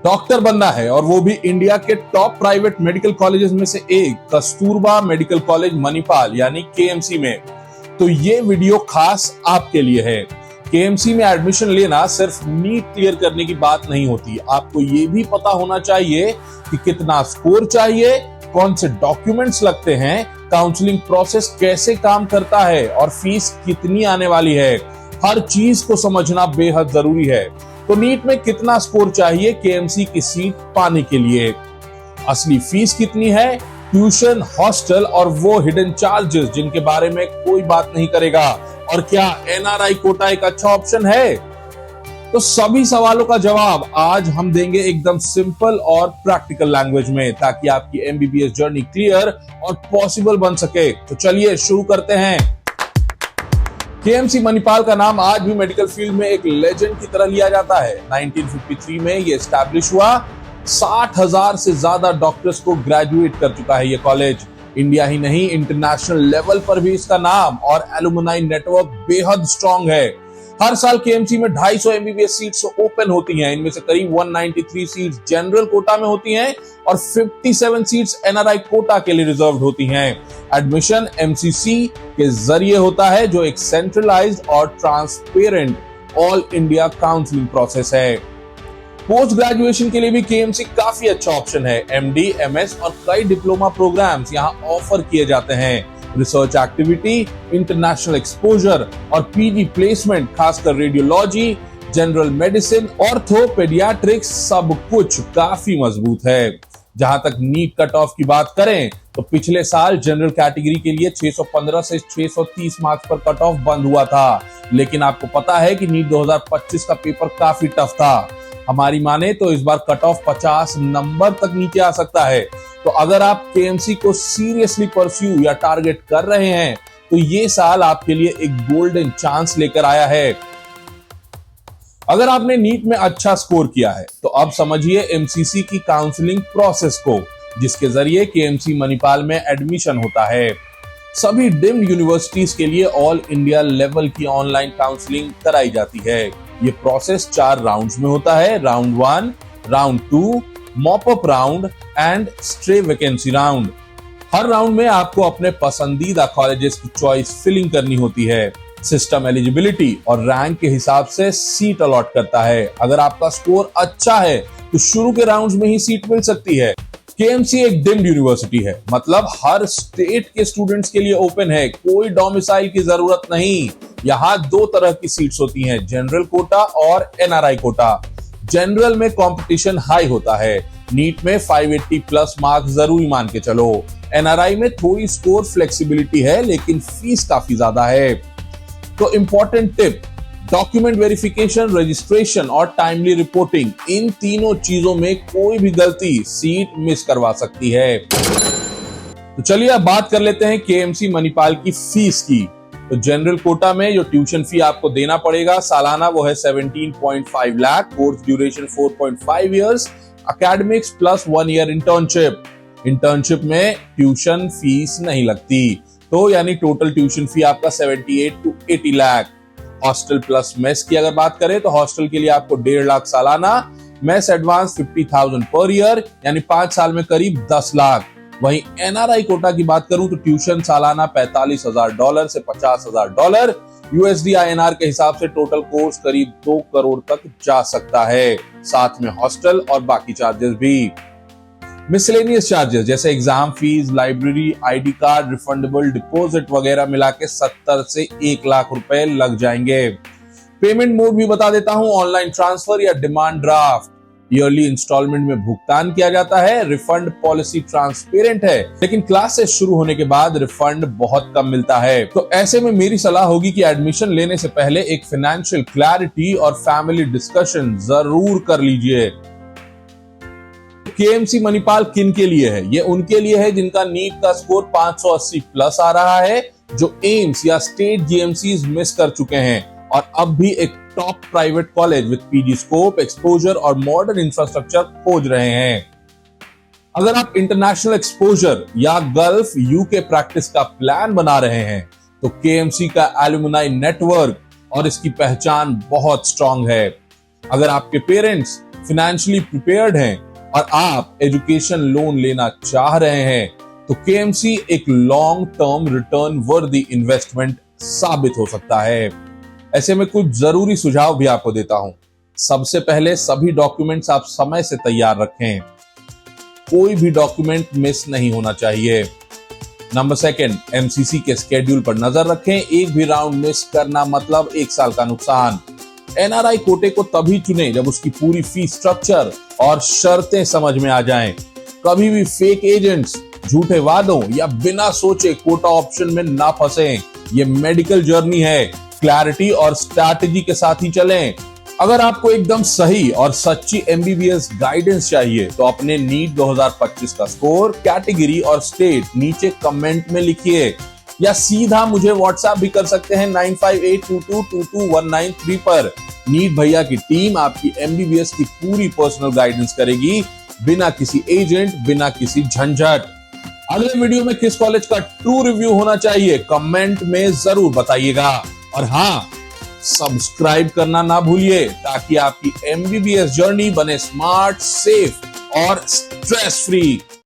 Doctor बनना है और वो भी इंडिया के टॉप प्राइवेट मेडिकल कॉलेजेस में से एक कस्तूरबा मेडिकल कॉलेज मणिपाल यानी केएमसी में, तो ये वीडियो खास आपके लिए है। केएमसी में एडमिशन लेना सिर्फ नीट क्लियर करने की बात नहीं होती, आपको ये भी पता होना चाहिए कि कितना स्कोर चाहिए, कौन से डॉक्यूमेंट्स लगते हैं, काउंसलिंग प्रोसेस कैसे काम करता है और फीस कितनी आने वाली है। हर चीज को समझना बेहद जरूरी है। तो नीट में कितना स्कोर चाहिए केएमसी की सीट पाने के लिए, असली फीस कितनी है, ट्यूशन, हॉस्टल और वो हिडन चार्जेस जिनके बारे में कोई बात नहीं करेगा, और क्या एनआरआई कोटा एक अच्छा ऑप्शन है। तो सभी सवालों का जवाब आज हम देंगे एकदम सिंपल और प्रैक्टिकल लैंग्वेज में, ताकि आपकी एमबीबीएस जर्नी क्लियर और पॉसिबल बन सके। तो चलिए शुरू करते हैं। केएमसी मणिपाल का नाम आज भी मेडिकल फील्ड में एक लेजेंड की तरह लिया जाता है। 1953 में ये एस्टैब्लिश हुआ। 60,000 से ज्यादा डॉक्टर्स को ग्रेजुएट कर चुका है ये कॉलेज। इंडिया ही नहीं, इंटरनेशनल लेवल पर भी इसका नाम और एलुमनाई नेटवर्क बेहद स्ट्रांग है। हर साल केएमसी में 250 एमबीबीएस सीट्स ओपन होती हैं। इनमें से करीब 193 सीट्स जनरल कोटा में होती हैं और 57 सीट्स एनआरआई कोटा के लिए रिजर्व्ड होती हैं। एडमिशन एमसीसी के जरिए होता है, जो एक सेंट्रलाइज्ड और transparent all India counselling process है। पोस्ट ग्रेजुएशन के लिए भी केएमसी काफी अच्छा ऑप्शन है। एमडी, एमएस और कई डिप्लोमा प्रोग्राम्स यहाँ ऑफर किए जाते हैं। रिसर्च एक्टिविटी, इंटरनेशनल एक्सपोजर और पीजी प्लेसमेंट, खासकर radiology, general medicine, ortho, paediatrics, सब कुछ काफी मजबूत है। जहां तक नीट कट ऑफ की बात करें तो पिछले साल जनरल कैटेगरी के लिए 615 से 630 मार्क्स पर कट ऑफ बंद हुआ था, लेकिन आपको पता है कि नीट 2025 का पेपर काफी टफ था। हमारी माने तो इस बार कट ऑफ 50 नंबर तक नीचे आ सकता है। तो अगर आप केएमसी को सीरियसली परस्यू या टारगेट कर रहे हैं तो ये साल आपके लिए एक गोल्डन चांस लेकर आया है। अगर आपने नीट में अच्छा स्कोर किया है तो अब समझिए एमसीसी की काउंसलिंग प्रोसेस को, जिसके जरिए केएमसी मणिपाल में एडमिशन होता है। सभी डीम्ड यूनिवर्सिटीज के लिए ऑल इंडिया लेवल की ऑनलाइन काउंसलिंग कराई जाती है। ये प्रोसेस 4 राउंड्स में होता है। Round 1, round 2, mop up round and stray vacancy round. Her round में आपको अपने पसंदीदा कॉलेजेस की चॉइस फिलिंग करनी होती है। सिस्टम एलिजिबिलिटी और रैंक के हिसाब से सीट अलॉट करता है। अगर आपका स्कोर अच्छा है तो शुरू के राउंड्स में ही सीट मिल सकती है। केएमसी एक डीम्ड यूनिवर्सिटी है, मतलब हर स्टेट के स्टूडेंट्स के लिए ओपन है, कोई डोमिसाइल की जरूरत नहीं। यहाँ 2 तरह की सीट्स होती हैं, जनरल कोटा और एनआरआई कोटा। जनरल में कंपटीशन हाई होता है। नीट में 580 प्लस मार्क्स जरूरी मान के चलो। एनआरआई में थोड़ी स्कोर फ्लेक्सिबिलिटी है, लेकिन फीस काफी ज्यादा है। तो important tip, document verification, registration और टाइमली रिपोर्टिंग, इन तीनों चीजों में कोई भी गलती सीट मिस करवा सकती है। तो चलिए अब बात कर लेते हैं केएमसी मणिपाल की फीस की। तो जनरल कोटा में जो ट्यूशन फी आपको देना पड़ेगा सालाना, वो है 17.5 lakh. Course duration 4.5 years, academics plus 1 year internship. Internship में ट्यूशन फीस नहीं लगती, तो यानी टोटल ट्यूशन फी आपका 78 to 80 lakh. Hostel plus mess की अगर बात करें तो हॉस्टल के लिए आपको 1.5 लाख सालाना, मेस एडवांस 50,000 पर ईयर, यानी 5 साल में करीब 10 लाख। वहीं एनआरआई कोटा की बात करूं तो ट्यूशन सालाना $45,000 से $50,000 यूएसडी आईएनआर के हिसाब से टोटल कोर्स करीब 2 करोड़ तक जा सकता है, साथ में हॉस्टल और बाकी चार्जेस भी। मिसलेनियस चार्जेस जैसे exam fees, library, ID card, refundable deposit वगैरह मिला के 70 से 1 लाख रुपए लग जाएंगे। पेमेंट मोड भी बता देता हूं, ऑनलाइन ट्रांसफर या डिमांड ड्राफ्ट। ईयरली इंस्टॉलमेंट में भुगतान किया जाता है। रिफंड पॉलिसी ट्रांसपेरेंट है, लेकिन क्लासेस शुरू होने के बाद रिफंड बहुत कम मिलता है। तो ऐसे में मेरी सलाह होगी कि एडमिशन लेने से पहले एक फाइनेंशियल क्लैरिटी और फैमिली डिस्कशन जरूर कर लीजिए। केएमसी मणिपाल किन के लिए है? ये उनके लिए है जिनका नीट का स्कोर 580 प्लस आ रहा है, जो एम्स या स्टेट जीएमसीज मिस कर चुके हैं और अब भी एक top private college with PG scope, exposure और मॉडर्न इंफ्रास्ट्रक्चर खोज रहे हैं। अगर आप इंटरनेशनल एक्सपोजर या गल्फ यूके प्रैक्टिस का प्लान बना रहे हैं तो केएमसी का एलुमनाई नेटवर्क और इसकी पहचान बहुत स्ट्रांग है। अगर आपके पेरेंट्स फाइनेंशियली प्रिपेयर्ड हैं और आप एजुकेशन लोन लेना चाह रहे हैं तो केएमसी एक लॉन्ग टर्म रिटर्न वर्दी इन्वेस्टमेंट साबित हो सकता है। ऐसे में कुछ जरूरी सुझाव भी आपको देता हूं। सबसे पहले सभी डॉक्यूमेंट्स आप समय से तैयार रखें, कोई भी डॉक्यूमेंट मिस नहीं होना चाहिए। नंबर सेकंड, एमसीसी के स्केड्यूल पर नजर रखें, एक भी राउंड मिस करना मतलब 1 साल का नुकसान। एनआरआई कोटे को तभी चुने जब उसकी पूरी फीस स्ट्रक्चर और शर्तें समझ में आ जाएं। कभी भी फेक एजेंट्स, झूठे वादों या बिना सोचे कोटा ऑप्शन में ना फंसें। ये मेडिकल जर्नी है, क्लैरिटी और स्ट्रैटेजी के साथ ही चलें। अगर आपको एकदम सही और सच्ची एमबीबीएस गाइडेंस चाहिए तो अपने नीट 2025 का स्कोर, कैटेगरी और स्टेट नीचे कमेंट में लिखिए या सीधा मुझे व्हाट्सएप भी कर सकते हैं 9582222193 पर। नीट भैया की टीम आपकी एमबीबीएस की पूरी पर्सनल गाइडेंस करेगी, बिना किसी एजेंट, बिना किसी झंझट। अगले वीडियो में किस कॉलेज का ट्रू रिव्यू होना चाहिए कमेंट में जरूर बताइएगा। और हाँ, सब्सक्राइब करना ना भूलिए ताकि आपकी एमबीबीएस जर्नी बने स्मार्ट, सेफ और स्ट्रेस फ्री।